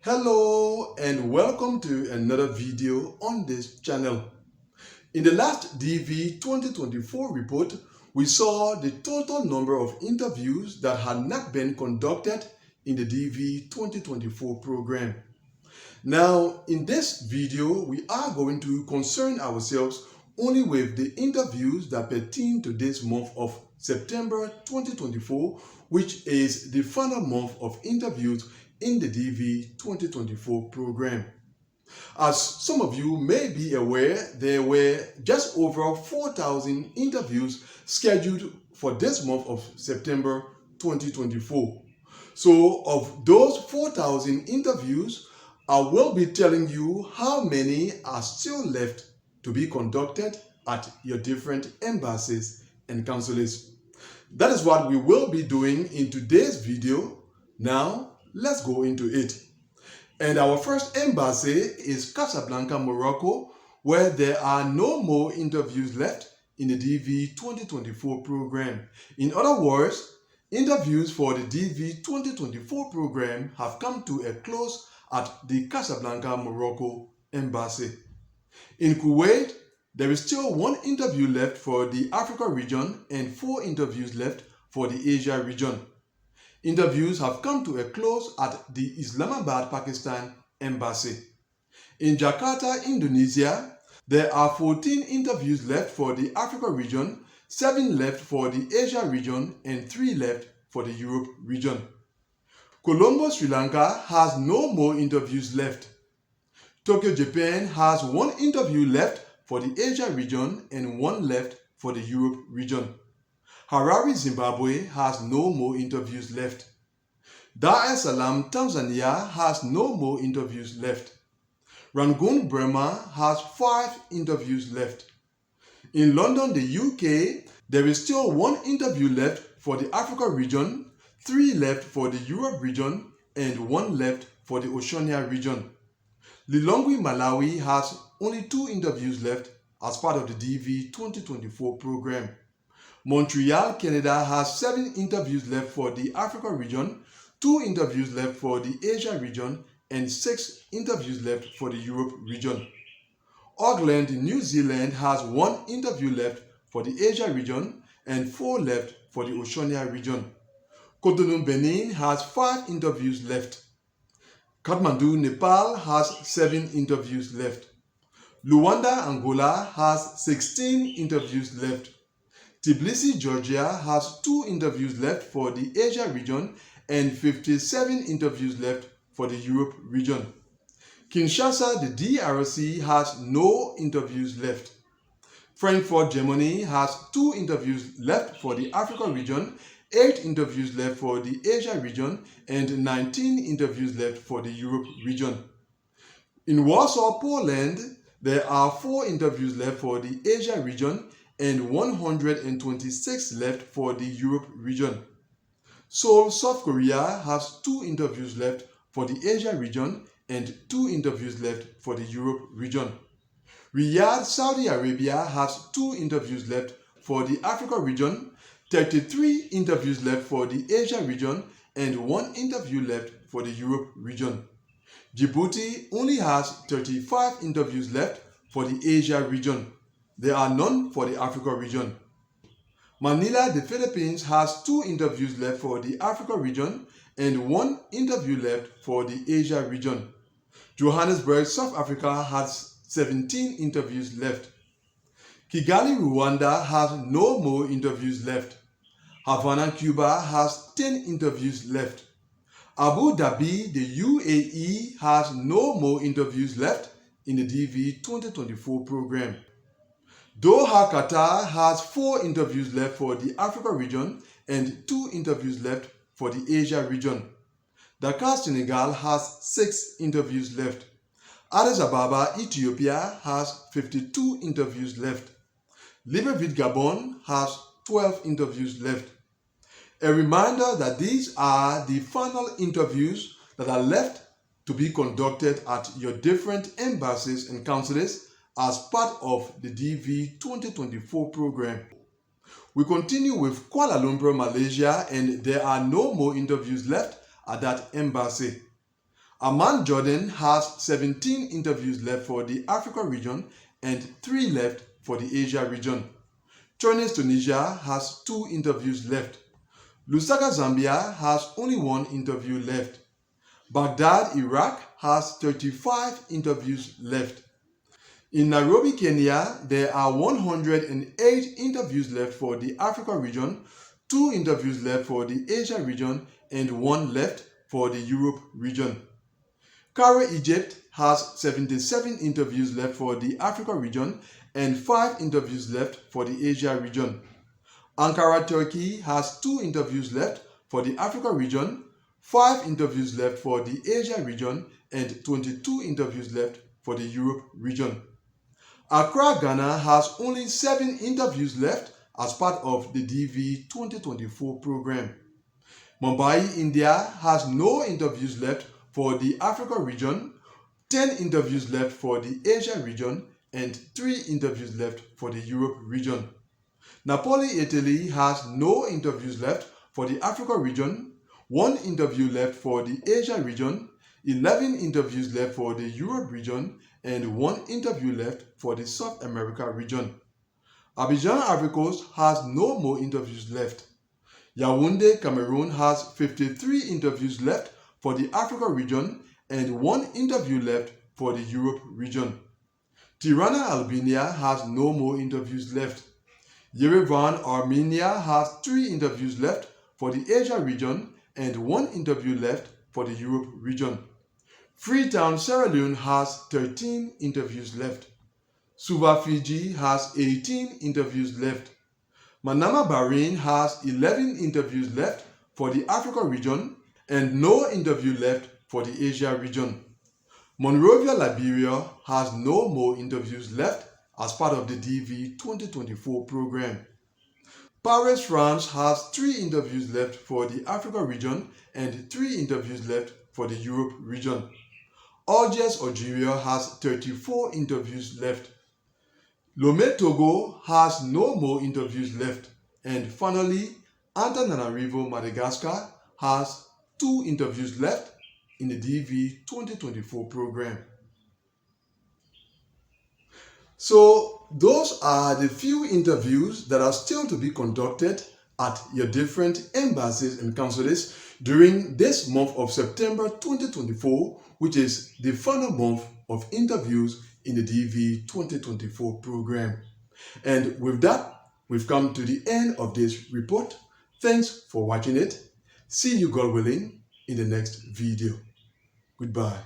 Hello and welcome to another video on this channel. In the last DV 2024 report, we saw the total number of interviews that had not been conducted in the DV 2024 program. Now, in this video, we are going to concern ourselves only with the interviews that pertain to this month of September 2024, which is the final month of interviews in the DV 2024 program. As some of you may be aware, there were just over 4,000 interviews scheduled for this month of September 2024. So of those 4,000 interviews, I will be telling you how many are still left to be conducted at your different embassies and consulates. That is what we will be doing in today's video. Now, let's go into it. And our first embassy is Casablanca, Morocco, where there are no more interviews left in the DV 2024 program. In other words, interviews for the DV 2024 program have come to a close at the Casablanca, Morocco embassy. In Kuwait, there is still one interview left for the Africa region and 4 interviews left for the Asia region. Interviews have come to a close at the Islamabad, Pakistan embassy. In Jakarta, Indonesia, there are 14 interviews left for the Africa region, 7 left for the Asia region, and 3 left for the Europe region. Colombo, Sri Lanka has no more interviews left. Tokyo, Japan has 1 interview left for the Asia region and 1 left for the Europe region. Harare, Zimbabwe has no more interviews left. Dar es Salaam, Tanzania has no more interviews left. Rangoon, Burma has 5 interviews left. In London, the UK, there is still 1 interview left for the Africa region, 3 left for the Europe region, and 1 left for the Oceania region. Lilongwe, Malawi has only 2 interviews left as part of the DV 2024 program. Montreal, Canada has 7 interviews left for the Africa region, 2 interviews left for the Asia region, and 6 interviews left for the Europe region. Auckland, New Zealand has 1 interview left for the Asia region and 4 left for the Oceania region. Cotonou, Benin has 5 interviews left. Kathmandu, Nepal has 7 interviews left. Luanda, Angola has 16 interviews left. Tbilisi, Georgia has 2 interviews left for the Asia region and 57 interviews left for the Europe region. Kinshasa, the DRC has no interviews left. Frankfurt, Germany has 2 interviews left for the Africa region, 8 interviews left for the Asia region, and 19 interviews left for the Europe region. In Warsaw, Poland, there are 4 interviews left for the Asia region and 126 left for the Europe region. Seoul, South Korea has 2 interviews left for the Asia region and 2 interviews left for the Europe region. Riyadh, Saudi Arabia has 2 interviews left for the Africa region, 33 interviews left for the Asia region, and 1 interview left for the Europe region. Djibouti only has 35 interviews left for the Asia region. There are none for the Africa region. Manila, the Philippines has 2 interviews left for the Africa region and 1 interview left for the Asia region. Johannesburg, South Africa has 17 interviews left. Kigali, Rwanda has no more interviews left. Havana, Cuba has 10 interviews left. Abu Dhabi, the UAE has no more interviews left in the DV 2024 program. Doha, Qatar has 4 interviews left for the Africa region and 2 interviews left for the Asia region. Dakar, Senegal has 6 interviews left. Addis Ababa, Ethiopia has 52 interviews left. Libreville, Gabon has 12 interviews left. A reminder that these are the final interviews that are left to be conducted at your different embassies and consulates as part of the DV 2024 program. We continue with Kuala Lumpur, Malaysia, and there are no more interviews left at that embassy. Amman Jordan has 17 interviews left for the Africa region and 3 left for the Asia region. Tunis Tunisia has 2 interviews left. Lusaka Zambia has only 1 interview left. Baghdad Iraq has 35 interviews left. In Nairobi, Kenya, there are 108 interviews left for the Africa region, 2 interviews left for the Asia region, and 1 left for the Europe region. Cairo, Egypt has 77 interviews left for the Africa region and 5 interviews left for the Asia region. Ankara, Turkey has 2 interviews left for the Africa region, 5 interviews left for the Asia region, and 22 interviews left for the Europe region. Accra, Ghana has only 7 interviews left as part of the DV 2024 program. Mumbai, India has no interviews left for the Africa region, 10 interviews left for the Asia region, and 3 interviews left for the Europe region. Napoli, Italy has no interviews left for the Africa region, 1 interview left for the Asia region, 11 interviews left for the Europe region, and 1 interview left for the South America region. Abidjan, Ivory Coast has no more interviews left. Yaoundé, Cameroon has 53 interviews left for the Africa region and 1 interview left for the Europe region. Tirana, Albania has no more interviews left. Yerevan, Armenia has 3 interviews left for the Asia region and 1 interview left for the Europe region. Freetown, Sierra Leone has 13 interviews left. Suva, Fiji has 18 interviews left. Manama, Bahrain has 11 interviews left for the Africa region and no interview left for the Asia region. Monrovia, Liberia has no more interviews left as part of the DV 2024 program. Paris, France has 3 interviews left for the Africa region and 3 interviews left for the Europe region. Algiers, Algeria has 34 interviews left. Lomé, Togo has no more interviews left. And finally, Antananarivo, Madagascar has 2 interviews left in the DV 2024 program. So those are the few interviews that are still to be conducted at your different embassies and consulates during this month of September 2024, which is the final month of interviews in the DV 2024 program. And with that, we've come to the end of this report. Thanks for watching it. See you, God willing, in the next video. Goodbye.